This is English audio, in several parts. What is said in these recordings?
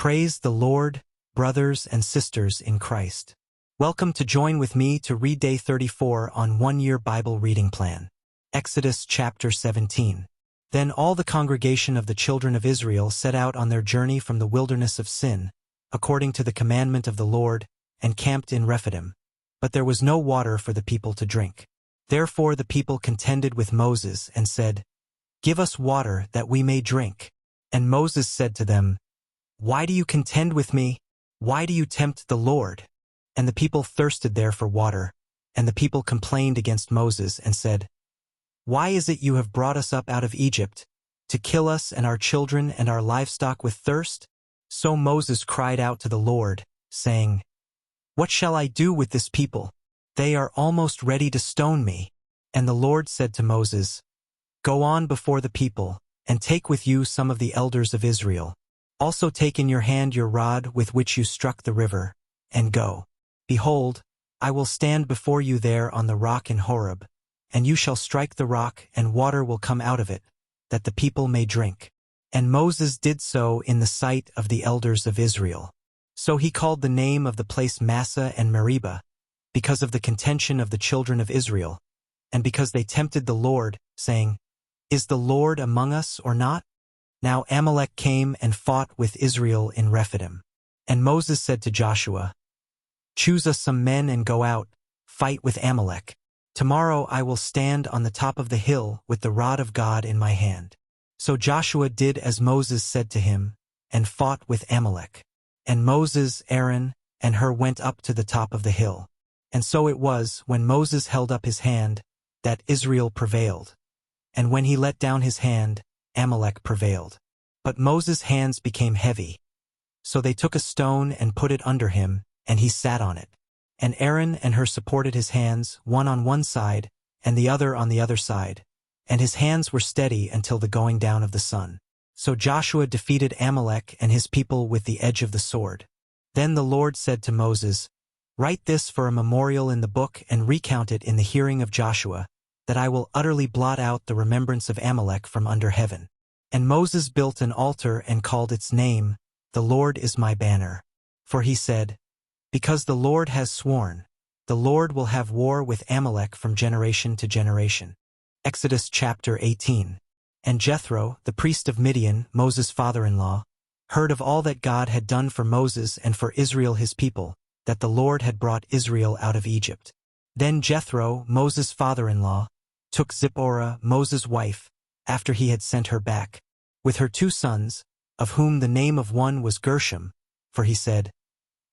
Praise the Lord, brothers and sisters in Christ. Welcome to join with me to read Day 34 on One-Year Bible Reading Plan. Exodus chapter 17. Then all the congregation of the children of Israel set out on their journey from the wilderness of Sin, according to the commandment of the Lord, and camped in Rephidim. But there was no water for the people to drink. Therefore the people contended with Moses and said, "Give us water that we may drink." And Moses said to them, "Why do you contend with me? Why do you tempt the Lord?" And the people thirsted there for water, and the people complained against Moses and said, "Why is it you have brought us up out of Egypt, to kill us and our children and our livestock with thirst?" So Moses cried out to the Lord, saying, "What shall I do with this people? They are almost ready to stone me." And the Lord said to Moses, "Go on before the people, and take with you some of the elders of Israel. Also take in your hand your rod with which you struck the river, and go. Behold, I will stand before you there on the rock in Horeb, and you shall strike the rock, and water will come out of it, that the people may drink." And Moses did so in the sight of the elders of Israel. So he called the name of the place Massah and Meribah, because of the contention of the children of Israel, and because they tempted the Lord, saying, "Is the Lord among us or not?" Now Amalek came and fought with Israel in Rephidim. And Moses said to Joshua, "Choose us some men and go out, fight with Amalek. Tomorrow I will stand on the top of the hill with the rod of God in my hand." So Joshua did as Moses said to him, and fought with Amalek. And Moses, Aaron, and Hur went up to the top of the hill. And so it was, when Moses held up his hand, that Israel prevailed. And when he let down his hand, Amalek prevailed. But Moses' hands became heavy. So they took a stone and put it under him, and he sat on it. And Aaron and Hur supported his hands, one on one side, and the other on the other side. And his hands were steady until the going down of the sun. So Joshua defeated Amalek and his people with the edge of the sword. Then the Lord said to Moses, "Write this for a memorial in the book and recount it in the hearing of Joshua, that I will utterly blot out the remembrance of Amalek from under heaven." And Moses built an altar and called its name, "The Lord is my banner." For he said, "Because the Lord has sworn, the Lord will have war with Amalek from generation to generation." Exodus chapter 18. And Jethro, the priest of Midian, Moses' father-in-law, heard of all that God had done for Moses and for Israel his people, that the Lord had brought Israel out of Egypt. Then Jethro, Moses' father-in-law, took Zipporah, Moses' wife, after he had sent her back, with her 2 sons, of whom the name of one was Gershom, for he said,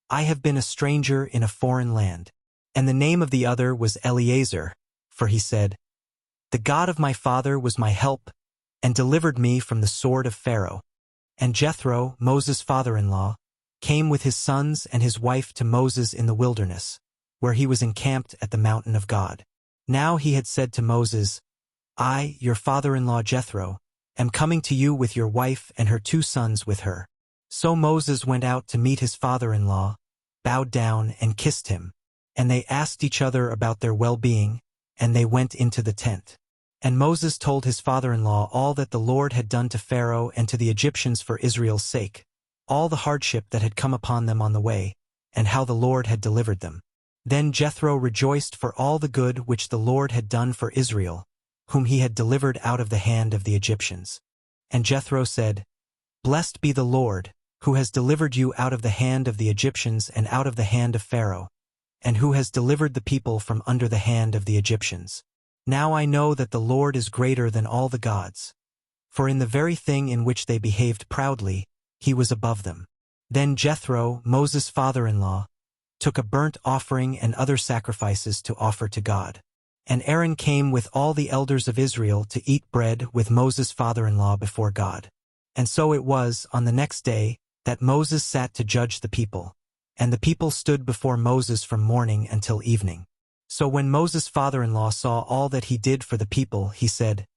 "I have been a stranger in a foreign land." And the name of the other was Eleazar, for he said, "The God of my father was my help, and delivered me from the sword of Pharaoh." And Jethro, Moses' father-in-law, came with his sons and his wife to Moses in the wilderness, where he was encamped at the mountain of God. Now he had said to Moses, "I, your father-in-law Jethro, am coming to you with your wife and her 2 sons with her." So Moses went out to meet his father-in-law, bowed down and kissed him, and they asked each other about their well-being, and they went into the tent. And Moses told his father-in-law all that the Lord had done to Pharaoh and to the Egyptians for Israel's sake, all the hardship that had come upon them on the way, and how the Lord had delivered them. Then Jethro rejoiced for all the good which the Lord had done for Israel, whom he had delivered out of the hand of the Egyptians. And Jethro said, "Blessed be the Lord, who has delivered you out of the hand of the Egyptians and out of the hand of Pharaoh, and who has delivered the people from under the hand of the Egyptians. Now I know that the Lord is greater than all the gods. For in the very thing in which they behaved proudly, he was above them." Then Jethro, Moses' father-in-law, took a burnt offering and other sacrifices to offer to God. And Aaron came with all the elders of Israel to eat bread with Moses' father-in-law before God. And so it was, on the next day, that Moses sat to judge the people, and the people stood before Moses from morning until evening. So when Moses' father-in-law saw all that he did for the people, he said,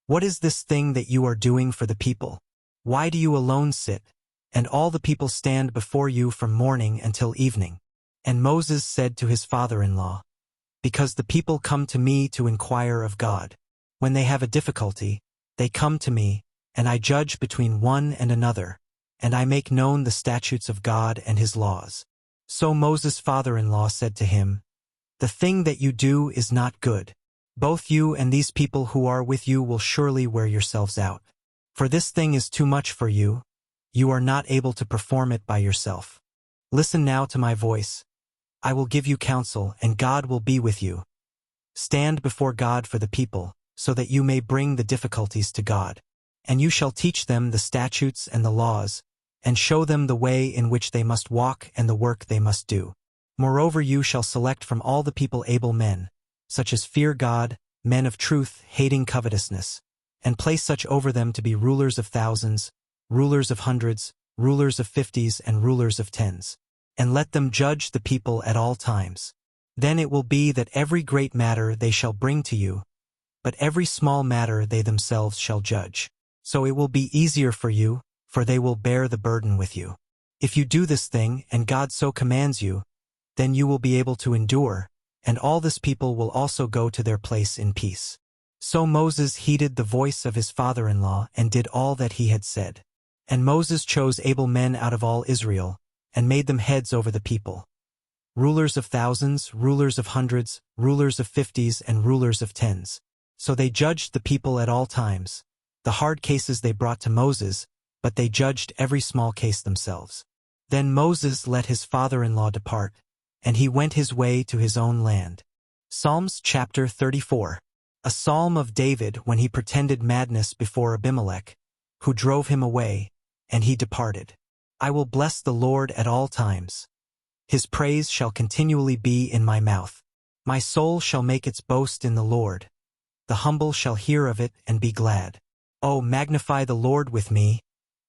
"What is this thing that you are doing for the people? Why do you alone sit, and all the people stand before you from morning until evening?" And Moses said to his father-in-law, "Because the people come to me to inquire of God. When they have a difficulty, they come to me, and I judge between one and another, and I make known the statutes of God and his laws. So Moses' father-in-law said to him, The thing that you do is not good. Both you and these people who are with you will surely wear yourselves out. For this thing is too much for you. You are not able to perform it by yourself. Listen now to my voice. I will give you counsel, and God will be with you. Stand before God for the people, so that you may bring the difficulties to God. And you shall teach them the statutes and the laws, and show them the way in which they must walk and the work they must do. Moreover, you shall select from all the people able men, such as fear God, men of truth, hating covetousness, and place such over them to be rulers of thousands, rulers of hundreds, rulers of 50s, and rulers of 10s. And let them judge the people at all times. Then it will be that every great matter they shall bring to you, but every small matter they themselves shall judge. So it will be easier for you, for they will bear the burden with you. If you do this thing, and God so commands you, then you will be able to endure, and all this people will also go to their place in peace. So Moses heeded the voice of his father-in-law and did all that he had said. And Moses chose able men out of all Israel, and made them heads over the people. Rulers of thousands, rulers of hundreds, rulers of 50s, and rulers of 10s. So they judged the people at all times. The hard cases they brought to Moses, but they judged every small case themselves. Then Moses let his father-in-law depart, and he went his way to his own land. Psalms chapter 34. A psalm of David when he pretended madness before Abimelech, who drove him away, and he departed. I will bless the Lord at all times. His praise shall continually be in my mouth. My soul shall make its boast in the Lord. The humble shall hear of it and be glad. O magnify the Lord with me,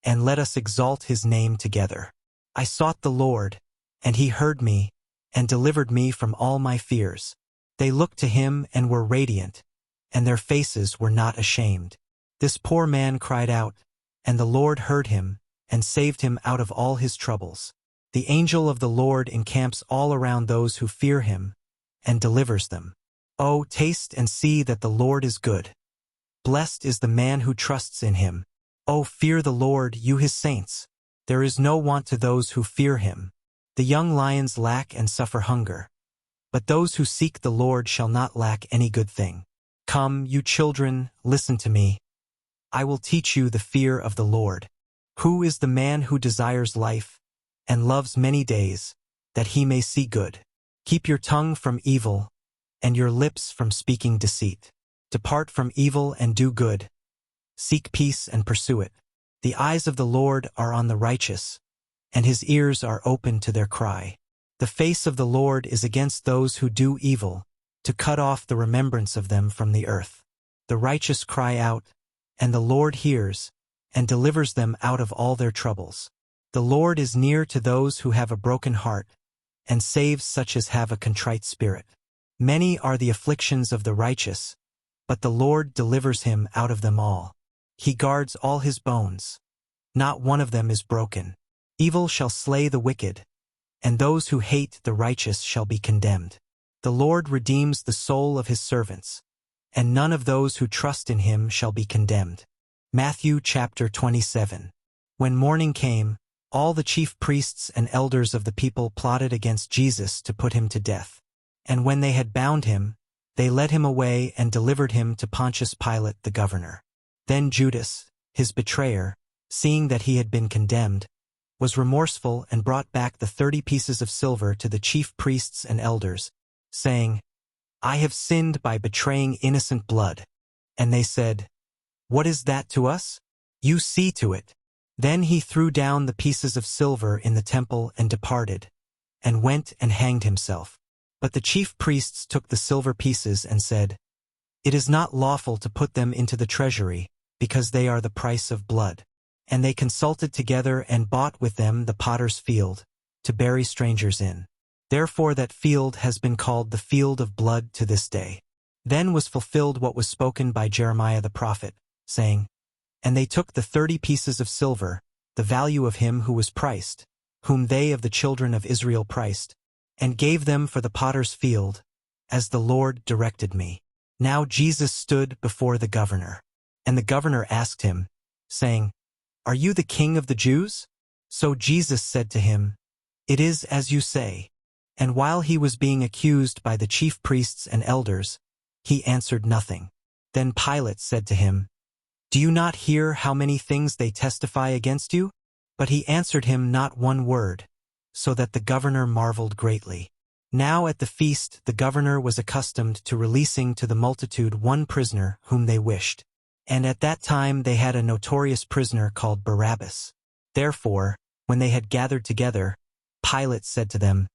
and let us exalt his name together. I sought the Lord, and he heard me, and delivered me from all my fears. They looked to him and were radiant, and their faces were not ashamed. This poor man cried out, and the Lord heard him, and saved him out of all his troubles. The angel of the Lord encamps all around those who fear him, and delivers them. Oh, taste and see that the Lord is good. Blessed is the man who trusts in him. Oh, fear the Lord, you his saints. There is no want to those who fear him. The young lions lack and suffer hunger, but those who seek the Lord shall not lack any good thing. Come, you children, listen to me. I will teach you the fear of the Lord. Who is the man who desires life, and loves many days, that he may see good? Keep your tongue from evil, and your lips from speaking deceit. Depart from evil and do good. Seek peace and pursue it. The eyes of the Lord are on the righteous, and his ears are open to their cry. The face of the Lord is against those who do evil, to cut off the remembrance of them from the earth. The righteous cry out, and the Lord hears, and delivers them out of all their troubles. The Lord is near to those who have a broken heart, and saves such as have a contrite spirit. Many are the afflictions of the righteous, but the Lord delivers him out of them all. He guards all his bones. Not one of them is broken. Evil shall slay the wicked, and those who hate the righteous shall be condemned. The Lord redeems the soul of his servants, and none of those who trust in him shall be condemned. Matthew chapter 27. When morning came, all the chief priests and elders of the people plotted against Jesus to put him to death. And when they had bound him, they led him away and delivered him to Pontius Pilate the governor. Then Judas, his betrayer, seeing that he had been condemned, was remorseful and brought back the 30 pieces of silver to the chief priests and elders, saying, I have sinned by betraying innocent blood. And they said, What is that to us? You see to it. Then he threw down the pieces of silver in the temple and departed, and went and hanged himself. But the chief priests took the silver pieces and said, It is not lawful to put them into the treasury, because they are the price of blood. And they consulted together and bought with them the potter's field, to bury strangers in. Therefore that field has been called the field of blood to this day. Then was fulfilled what was spoken by Jeremiah the prophet, saying, And they took the 30 pieces of silver, the value of him who was priced, whom they of the children of Israel priced, and gave them for the potter's field, as the Lord directed me. Now Jesus stood before the governor. And the governor asked him, saying, Are you the king of the Jews? So Jesus said to him, "It is as you say." And while he was being accused by the chief priests and elders, he answered nothing. Then Pilate said to him, "Do you not hear how many things they testify against you?" But he answered him not one word, so that the governor marveled greatly. Now at the feast the governor was accustomed to releasing to the multitude one prisoner whom they wished. And at that time they had a notorious prisoner called Barabbas. Therefore, when they had gathered together, Pilate said to them,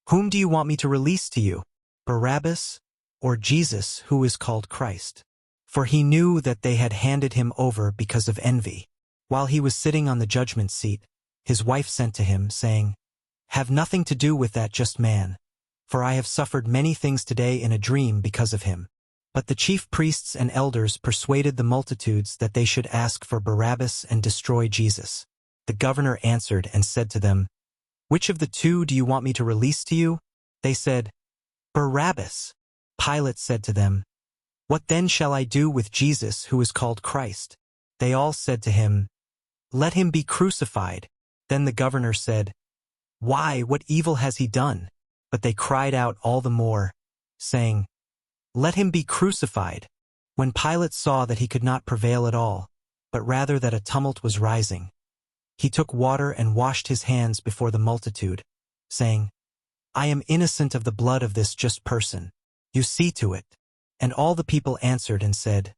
"Whom do you want me to release to you, Barabbas or Jesus, who is called Christ?" For he knew that they had handed him over because of envy. While he was sitting on the judgment seat, his wife sent to him, saying, "Have nothing to do with that just man, for I have suffered many things today in a dream because of him." But the chief priests and elders persuaded the multitudes that they should ask for Barabbas and destroy Jesus. The governor answered and said to them, "Which of the two do you want me to release to you?" They said, "Barabbas." Pilate said to them, "What then shall I do with Jesus, who is called Christ?" They all said to him, "Let him be crucified." Then the governor said, "Why, what evil has he done?" But they cried out all the more, saying, "Let him be crucified." When Pilate saw that he could not prevail at all, but rather that a tumult was rising, he took water and washed his hands before the multitude, saying, "I am innocent of the blood of this just person. You see to it." And all the people answered and said,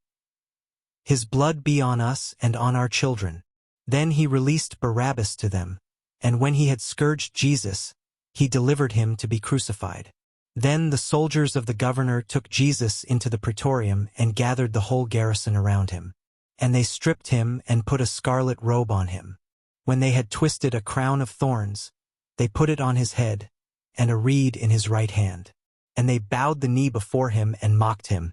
"His blood be on us and on our children." Then he released Barabbas to them, and when he had scourged Jesus, he delivered him to be crucified. Then the soldiers of the governor took Jesus into the praetorium and gathered the whole garrison around him. And they stripped him and put a scarlet robe on him. When they had twisted a crown of thorns, they put it on his head, and a reed in his right hand. And they bowed the knee before him and mocked him,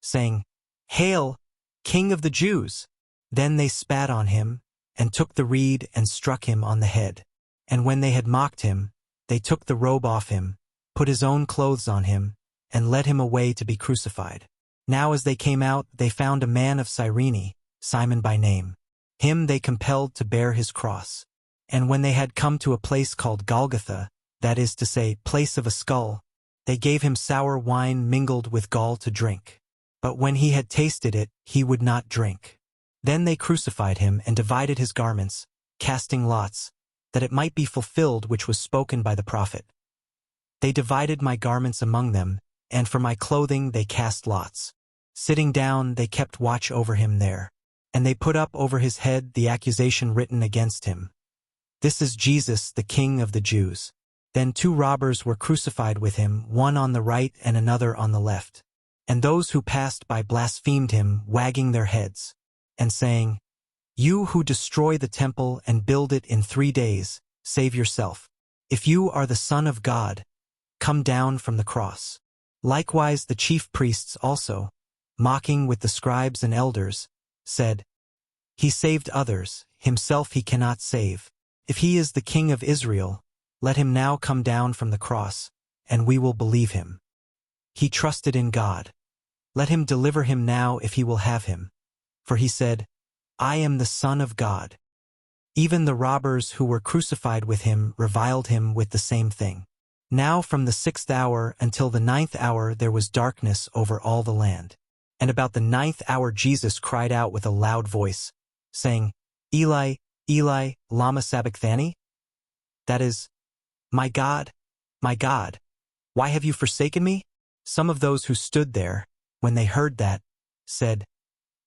saying, "Hail, King of the Jews!" Then they spat on him, and took the reed and struck him on the head. And when they had mocked him, they took the robe off him, put his own clothes on him, and led him away to be crucified. Now as they came out, they found a man of Cyrene, Simon by name. Him they compelled to bear his cross. And when they had come to a place called Golgotha, that is to say, place of a skull, they gave him sour wine mingled with gall to drink. But when he had tasted it, he would not drink. Then they crucified him and divided his garments, casting lots, that it might be fulfilled which was spoken by the prophet. They divided my garments among them, and for my clothing they cast lots. Sitting down, they kept watch over him there. And they put up over his head the accusation written against him, "This is Jesus, the King of the Jews." Then 2 robbers were crucified with him, one on the right and another on the left. And those who passed by blasphemed him, wagging their heads, and saying, "You who destroy the temple and build it in 3 days, save yourself. If you are the Son of God, come down from the cross." Likewise the chief priests also, mocking with the scribes and elders, said, "He saved others, himself he cannot save. If he is the King of Israel, let him now come down from the cross, and we will believe him. He trusted in God. Let him deliver him now if he will have him. For he said, 'I am the Son of God.'" Even the robbers who were crucified with him reviled him with the same thing. Now from the 6th hour until the 9th hour there was darkness over all the land. And about the 9th hour Jesus cried out with a loud voice, saying, "Eli, Eli, lama sabachthani?" That is, my God, why have you forsaken me?" Some of those who stood there, when they heard that, said,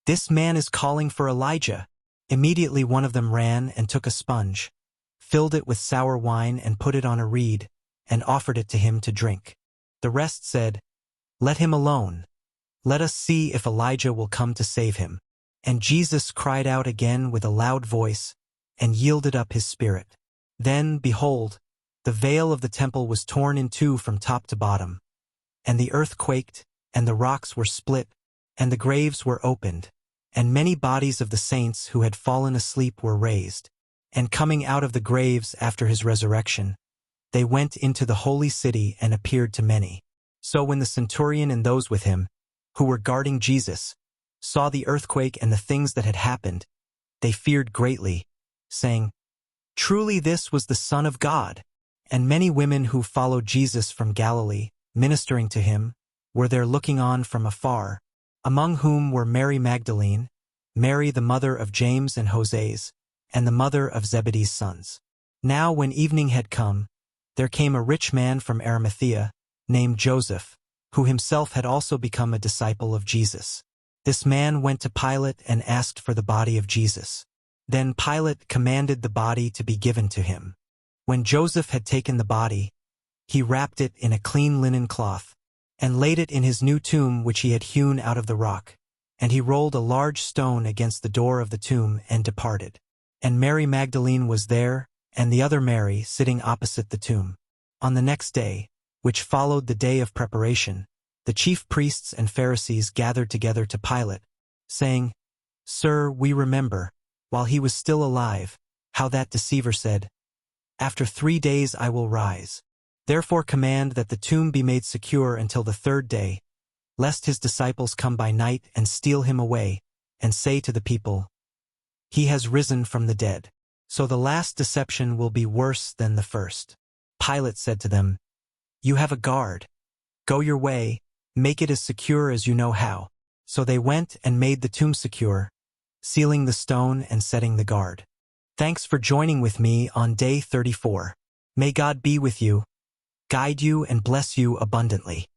"This man is calling for Elijah." Immediately one of them ran and took a sponge, filled it with sour wine and put it on a reed, and offered it to him to drink. The rest said, "Let him alone. Let us see if Elijah will come to save him." And Jesus cried out again with a loud voice, and yielded up his spirit. Then, behold, the veil of the temple was torn in 2 from top to bottom, and the earth quaked, and the rocks were split, and the graves were opened, and many bodies of the saints who had fallen asleep were raised. And coming out of the graves after his resurrection, they went into the holy city and appeared to many. So when the centurion and those with him, who were guarding Jesus, saw the earthquake and the things that had happened, they feared greatly, saying, Truly this was the Son of God. And many women who followed Jesus from Galilee, ministering to him, were there looking on from afar, among whom were Mary Magdalene, Mary the mother of James and Joses, and the mother of Zebedee's sons. Now when evening had come, there came a rich man from Arimathea, named Joseph, who himself had also become a disciple of Jesus. This man went to Pilate and asked for the body of Jesus. Then Pilate commanded the body to be given to him. When Joseph had taken the body, he wrapped it in a clean linen cloth, and laid it in his new tomb which he had hewn out of the rock. And he rolled a large stone against the door of the tomb and departed. And Mary Magdalene was there, and the other Mary sitting opposite the tomb. On the next day, which followed the day of preparation, the chief priests and Pharisees gathered together to Pilate, saying, Sir, we remember, while he was still alive, how that deceiver said, After 3 days I will rise. Therefore command that the tomb be made secure until the 3rd day, lest his disciples come by night and steal him away, and say to the people, He has risen from the dead. So the last deception will be worse than the first. Pilate said to them, You have a guard. Go your way, make it as secure as you know how. So they went and made the tomb secure, sealing the stone and setting the guard. Thanks for joining with me on day 34. May God be with you, guide you and bless you abundantly.